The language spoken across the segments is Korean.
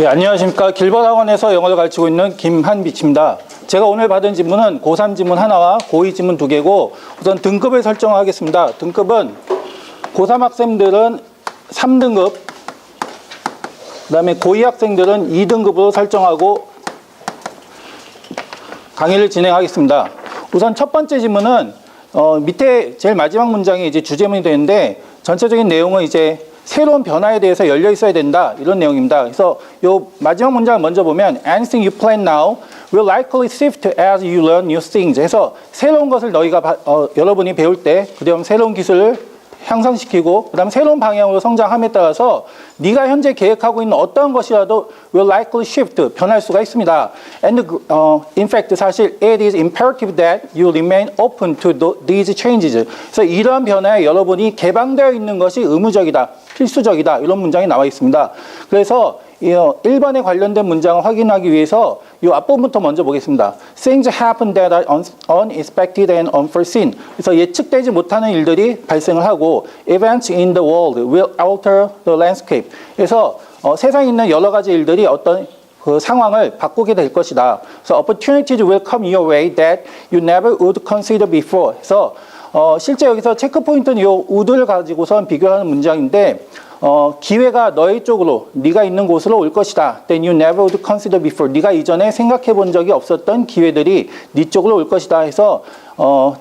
예, 안녕하십니까. 길버학원에서 영어를 가르치고 있는 김한비치입니다. 제가 오늘 받은 질문은 고3 질문 하나와 고2 질문 2개고 우선 등급을 설정하겠습니다. 등급은 고3 학생들은 3등급, 그 다음에 고2 학생들은 2등급으로 설정하고 강의를 진행하겠습니다. 우선 첫 번째 질문은 밑에 제일 마지막 문장이 이제 주제문이 되는데 전체적인 내용은 이제 새로운 변화에 대해서 열려 있어야 된다 이런 내용입니다. 그래서 요 마지막 문장을 먼저 보면 anything you plan now will likely shift as you learn new things. 해서 새로운 것을 너희가 여러분이 배울 때 그다음 새로운 기술을 향상시키고 그다음 새로운 방향으로 성장함에 따라서 네가 현재 계획하고 있는 어떠한 것이라도 will likely shift 변할 수가 있습니다. And in fact 사실 it is imperative that you remain open to these changes. 그래서 이러한 변화에 여러분이 개방되어 있는 것이 의무적이다, 필수적이다 이런 문장이 나와 있습니다. 그래서 1번에 관련된 문장을 확인하기 위해서 이 앞부분부터 먼저 보겠습니다. Things happen that are unexpected and unforeseen. 그래서 예측되지 못하는 일들이 발생을 하고 Events in the world will alter the landscape. 그래서 세상에 있는 여러 가지 일들이 어떤 그 상황을 바꾸게 될 것이다. 그래서 Opportunities will come your way that you never would consider before. 그래서 실제 여기서 체크포인트는 이 would를 가지고선 비교하는 문장인데 기회가 너희 쪽으로 네가 있는 곳으로 올 것이다. Then you never would consider before. 네가 이전에 생각해 본 적이 없었던 기회들이 네 쪽으로 올 것이다 해서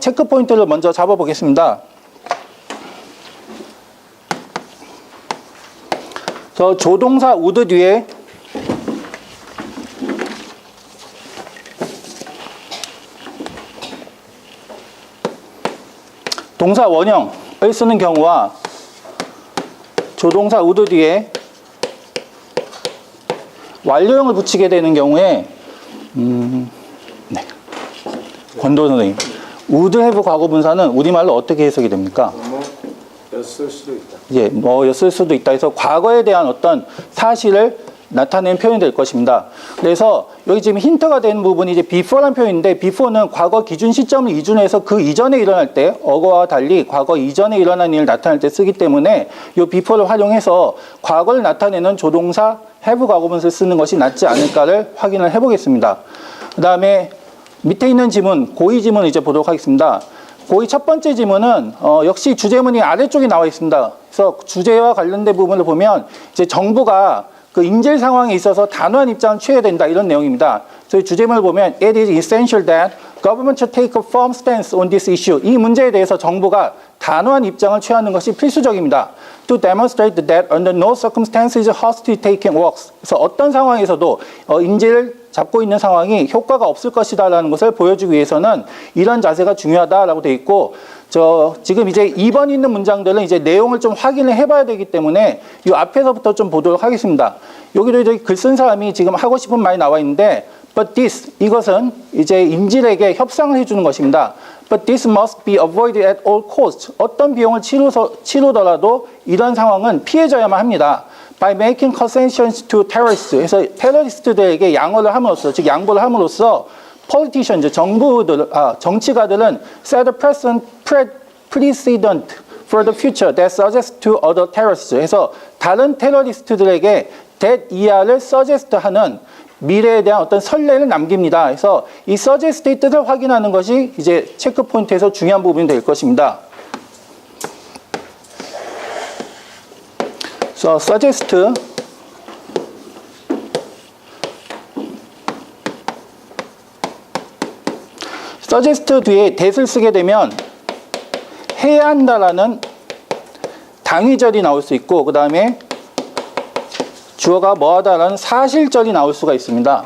체크 포인트를 먼저 잡아 보겠습니다. 저 조동사 would 뒤에 동사 원형을 쓰는 경우와 조동사 would 뒤에 완료형을 붙이게 되는 경우에 네. 권도 선생님, would have 과거분사는 우리말로 어떻게 해석이 됩니까? 였을 수도 있다. 예, 였을 수도 있다 해서 과거에 대한 어떤 사실을 나타내는 표현이 될 것입니다. 그래서 여기 지금 힌트가 되는 부분이 이제 before라는 표현인데 before는 과거 기준 시점을 이준해서 그 이전에 일어날 때 어거와 달리 과거 이전에 일어난 일을 나타낼 때 쓰기 때문에 이 before를 활용해서 과거를 나타내는 조동사 have 과거분사를 쓰는 것이 낫지 않을까를 확인을 해보겠습니다. 그 다음에 밑에 있는 지문, 고2 지문 이제 보도록 하겠습니다. 고2 첫 번째 지문은 역시 주제문이 아래쪽에 나와 있습니다. 그래서 주제와 관련된 부분을 보면 이제 정부가 그 인질 상황에 있어서 단호한 입장을 취해야 된다 이런 내용입니다. 저희 주제문을 보면 It is essential that government should take a firm stance on this issue. 이 문제에 대해서 정부가 단호한 입장을 취하는 것이 필수적입니다. To demonstrate that under no circumstances hostage taking works. 그래서 어떤 상황에서도 인질을 잡고 있는 상황이 효과가 없을 것이다라는 것을 보여주기 위해서는 이런 자세가 중요하다라고 되어 있고 지금 이제 2번 있는 문장들은 이제 내용을 좀 확인을 해봐야 되기 때문에 이 앞에서부터 좀 보도록 하겠습니다. 여기도 이제 글 쓴 사람이 지금 하고 싶은 말이 나와 있는데 But this, 이것은 이제 인질에게 협상을 해주는 것입니다. But this must be avoided at all costs. 어떤 비용을 치르더라도 이런 상황은 피해져야만 합니다. By making concessions to terrorists. 그래서 테러리스트들에게 양어를 함으로써, 즉 양보를 함으로써 politicians, 정치가들은 set a precedent for the future that suggests to other terrorists. 그래서 다른 테러리스트들에게 that 이하를 suggest하는 미래에 대한 어떤 선례를 남깁니다. 그래서 이 suggest의 뜻을 확인하는 것이 이제 체크 포인트에서 중요한 부분이 될 것입니다. So, suggest 뒤에 that을 쓰게 되면 해야 한다라는 당위절이 나올 수 있고 그 다음에 주어가 뭐하다라는 사실절이 나올 수가 있습니다.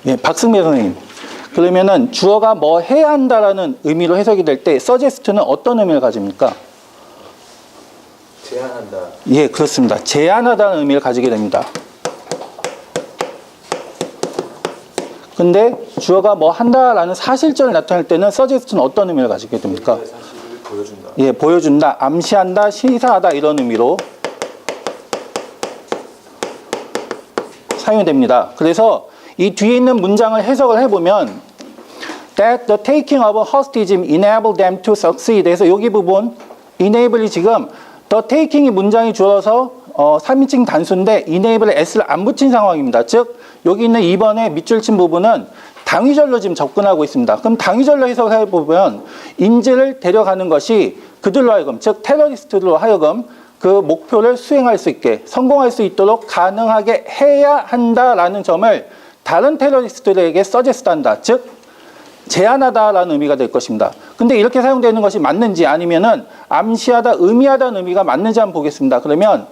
예, 박승배 선생님. 그러면은 주어가 뭐 해야 한다라는 의미로 해석이 될 때 suggest는 어떤 의미를 가집니까? 제안한다. 예, 그렇습니다. 제안하다는 의미를 가지게 됩니다. 근데 주어가 뭐 한다라는 사실절을 나타낼 때는 suggest는 어떤 의미를 가지게 됩니까? 사실을 보여준다. 예, 보여준다, 암시한다, 시사하다 이런 의미로 사용이 됩니다. 그래서 이 뒤에 있는 문장을 해석을 해보면 that the taking of a hostage enabled them to succeed. 그래서 여기 부분 enable이 지금 the taking이 문장이 줄어서 3인칭 단수인데 enable에 s를 안 붙인 상황입니다. 즉 여기 있는 2번의 밑줄 친 부분은 당위절로 지금 접근하고 있습니다. 그럼 당위절로 해석해 보면 인지를 데려가는 것이 그들로 하여금, 즉 테러리스트로 하여금 그 목표를 수행할 수 있게, 성공할 수 있도록 가능하게 해야 한다라는 점을 다른 테러리스트들에게 서제스트한다. 즉 제한하다라는 의미가 될 것입니다. 근데 이렇게 사용되는 것이 맞는지 아니면은 암시하다, 의미하다는 의미가 맞는지 한번 보겠습니다. 그러면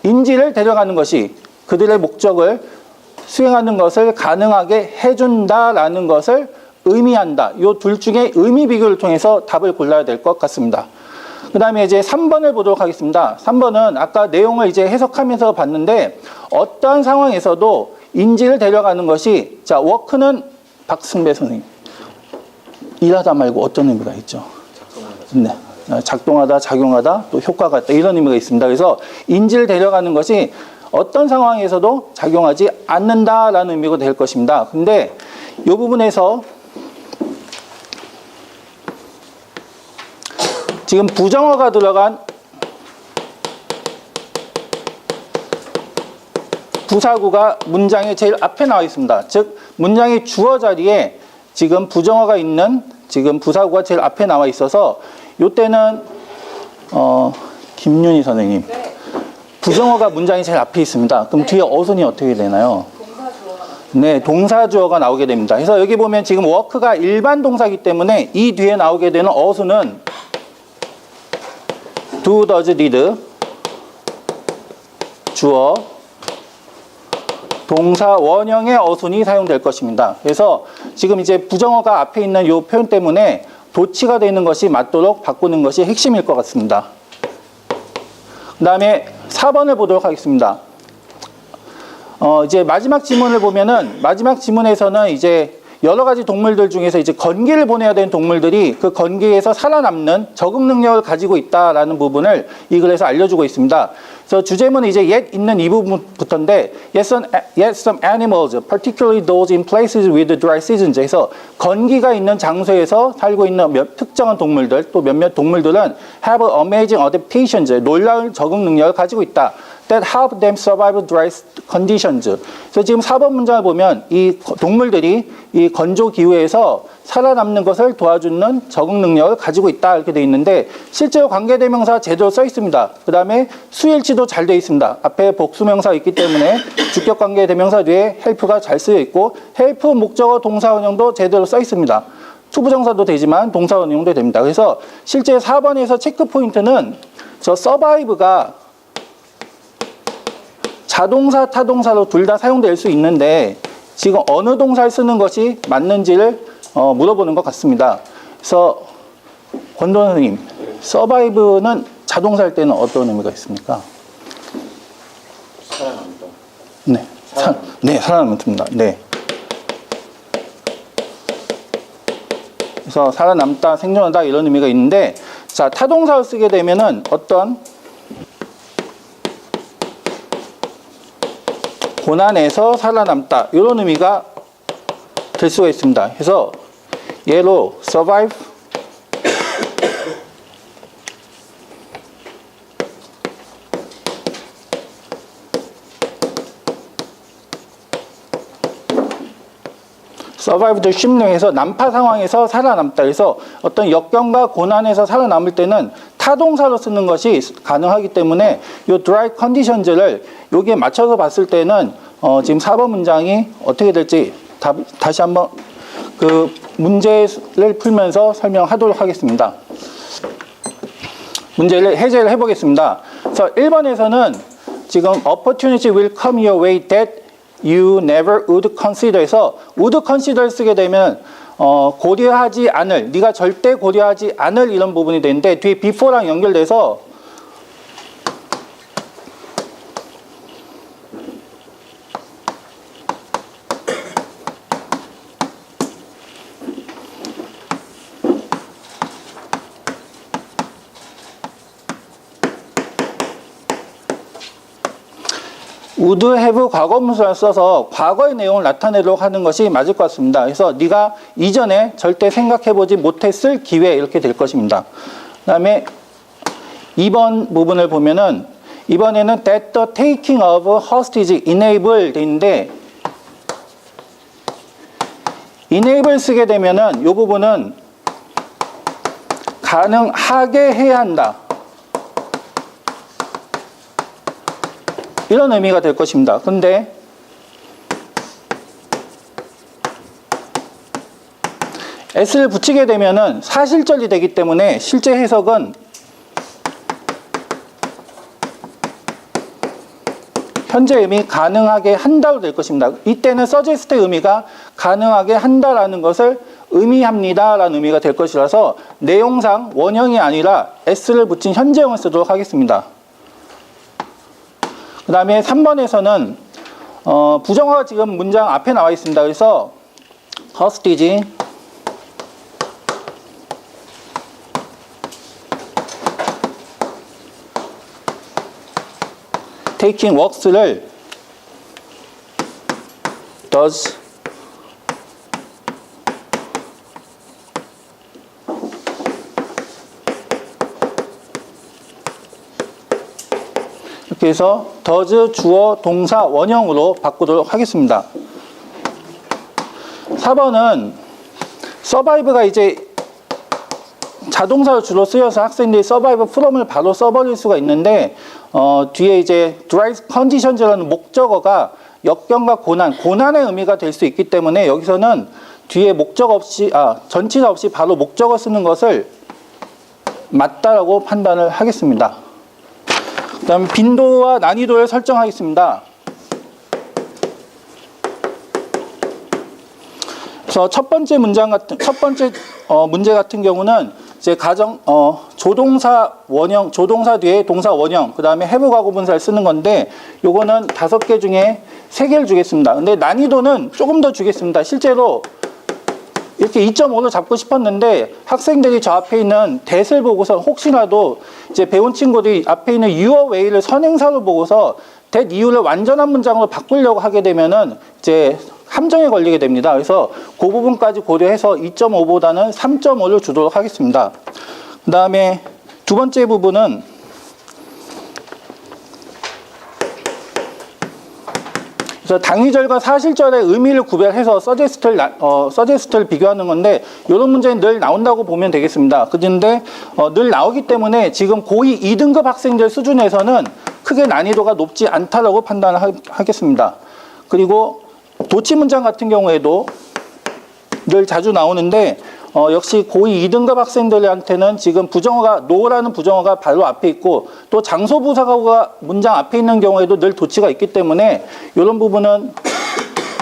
인지를 데려가는 것이 그들의 목적을 수행하는 것을 가능하게 해준다라는 것을 의미한다. 이 둘 중에 의미 비교를 통해서 답을 골라야 될 것 같습니다. 그 다음에 이제 3번을 보도록 하겠습니다. 3번은 아까 내용을 이제 해석하면서 봤는데 어떠한 상황에서도 인지를 데려가는 것이, 자, 워크는 박승배 선생님. 일하다 말고 어떤 의미가 있죠? 네. 작동하다, 작용하다, 또 효과가 있다. 이런 의미가 있습니다. 그래서 인지를 데려가는 것이 어떤 상황에서도 작용하지 않는다라는 의미가 될 것입니다. 근데 이 부분에서 지금 부정어가 들어간 부사구가 문장의 제일 앞에 나와 있습니다. 즉 문장의 주어 자리에 지금 부정어가 있는 지금 부사구가 제일 앞에 나와 있어서 이때는 김윤희 선생님, 부정어가 문장이 제일 앞에 있습니다. 그럼 뒤에 어순이 어떻게 되나요? 네, 동사주어가 나오게 됩니다. 그래서 여기 보면 지금 워크가 일반 동사이기 때문에 이 뒤에 나오게 되는 어순은 do, does, did, 주어, 동사 원형의 어순이 사용될 것입니다. 그래서 지금 이제 부정어가 앞에 있는 이 표현 때문에 도치가 되는 것이 맞도록 바꾸는 것이 핵심일 것 같습니다. 그 다음에 4번을 보도록 하겠습니다. 이제 마지막 지문을 보면은 마지막 지문에서는 이제 여러 가지 동물들 중에서 이제 건기를 보내야 되는 동물들이 그 건기에서 살아남는 적응 능력을 가지고 있다라는 부분을 이 글에서 알려주고 있습니다. 그래서 주제문은 이제 yet 있는 이 부분부터인데 yet some animals, particularly those in places with dry seasons. 그래서 건기가 있는 장소에서 살고 있는 특정한 동물들, 또 몇몇 동물들은 have amazing adaptations, 놀라운 적응 능력을 가지고 있다. that help them survive dry conditions. 그래서 지금 4번 문장을 보면 이 동물들이 이 건조 기후에서 살아남는 것을 도와주는 적응 능력을 가지고 있다 이렇게 되어 있는데 실제로 관계대명사 제대로 써 있습니다. 그 다음에 수일치도 잘 되어 있습니다. 앞에 복수명사 있기 때문에 주격관계대명사 뒤에 help가 잘 쓰여 있고 help 목적어 동사원형도 제대로 써 있습니다. 투부정사도 되지만 동사원형도 됩니다. 그래서 실제 4번에서 체크 포인트는 저 survive가 자동사, 타동사로 둘 다 사용될 수 있는데 지금 어느 동사를 쓰는 것이 맞는지를 물어보는 것 같습니다. 그래서 권도원 선생님, survive는 자동사일 때는 어떤 의미가 있습니까? 살아남다. 네, 살아남습니다. 네. 그래서 살아남다, 생존하다 이런 의미가 있는데, 자, 타동사를 쓰게 되면은 어떤 고난에서 살아남다 이런 의미가 될 수가 있습니다. 그래서 예로 survive, survive도 쉽네에서 난파 상황에서 살아남다. 그래서 어떤 역경과 고난에서 살아남을 때는 타동사로 쓰는 것이 가능하기 때문에 이 dry conditions를 여기에 맞춰서 봤을 때는 지금 4번 문장이 어떻게 될지 다시 한번 그 문제를 풀면서 설명하도록 하겠습니다. 문제를 해제를 해보겠습니다. 그래서 1번에서는 지금 opportunity will come your way that you never would consider에서 would consider 쓰게 되면 고려하지 않을, 네가 절대 고려하지 않을 이런 부분이 되는데 뒤에 before랑 연결돼서 would have 과거분사를 써서 과거의 내용을 나타내도록 하는 것이 맞을 것 같습니다. 그래서 네가 이전에 절대 생각해보지 못했을 기회 이렇게 될 것입니다. 그 다음에 2번 부분을 보면은 이번에는 that the taking of hostage enable 돼 있는데 enable 쓰게 되면은 이 부분은 가능하게 해야 한다. 이런 의미가 될 것입니다. 근데 s를 붙이게 되면은 사실절이 되기 때문에 실제 해석은 현재 의미 가능하게 한다로 될 것입니다. 이때는 suggest의 의미가 가능하게 한다라는 것을 의미합니다라는 의미가 될 것이라서 내용상 원형이 아니라 s를 붙인 현재형을 쓰도록 하겠습니다. 그 다음에 3번에서는 부정어가 지금 문장 앞에 나와 있습니다. 그래서 hostage taking works를 does 이렇게 해서 does 주어 동사 원형으로 바꾸도록 하겠습니다. 4번은 survive가 이제 자동사로 주로 쓰여서 학생들이 survive from을 바로 써버릴 수가 있는데 뒤에 이제 dry conditions라는 목적어가 역경과 고난의 의미가 될 수 있기 때문에 여기서는 뒤에 목적어 없이 전치사 없이 바로 목적어 쓰는 것을 맞다라고 판단을 하겠습니다. 그 다음 빈도와 난이도를 설정하겠습니다. 그래서 첫 번째 문제 같은 경우는 이제 조동사 원형, 조동사 뒤에 동사 원형, 그 다음에 have 과거 분사를 쓰는 건데, 요거는 5개 중에 3개를 주겠습니다. 근데 난이도는 조금 더 주겠습니다. 실제로 이렇게 2.5로 잡고 싶었는데, 학생들이 저 앞에 있는 that을 보고서 혹시라도 이제 배운 친구들이 앞에 있는 your way를 선행사로 보고서 that 이유를 완전한 문장으로 바꾸려고 하게 되면은 이제 함정에 걸리게 됩니다. 그래서 그 부분까지 고려해서 2.5보다는 3.5를 주도록 하겠습니다. 그 다음에 두 번째 부분은 그래서 당위절과 사실절의 의미를 구별해서 서제스트를 비교하는 건데 이런 문제는 늘 나온다고 보면 되겠습니다. 그런데 늘 나오기 때문에 지금 고2 2등급 학생들 수준에서는 크게 난이도가 높지 않다라고 판단을 하겠습니다. 그리고 도치 문장 같은 경우에도 늘 자주 나오는데 역시 고2 2등급 학생들한테는 지금 부정어가 no라는 부정어가 바로 앞에 있고 또 장소부사가 문장 앞에 있는 경우에도 늘 도치가 있기 때문에 이런 부분은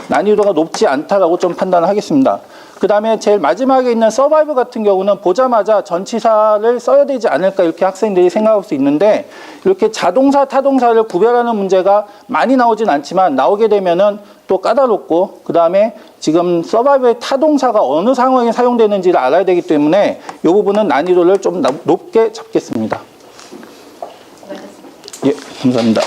난이도가 높지 않다라고 좀 판단을 하겠습니다. 그 다음에 제일 마지막에 있는 survive 같은 경우는 보자마자 전치사를 써야 되지 않을까 이렇게 학생들이 생각할 수 있는데 이렇게 자동사, 타동사를 구별하는 문제가 많이 나오진 않지만 나오게 되면은 또 까다롭고 그 다음에 지금 survive의 타동사가 어느 상황에 사용되는지를 알아야 되기 때문에 이 부분은 난이도를 좀 높게 잡겠습니다. 예, 감사합니다.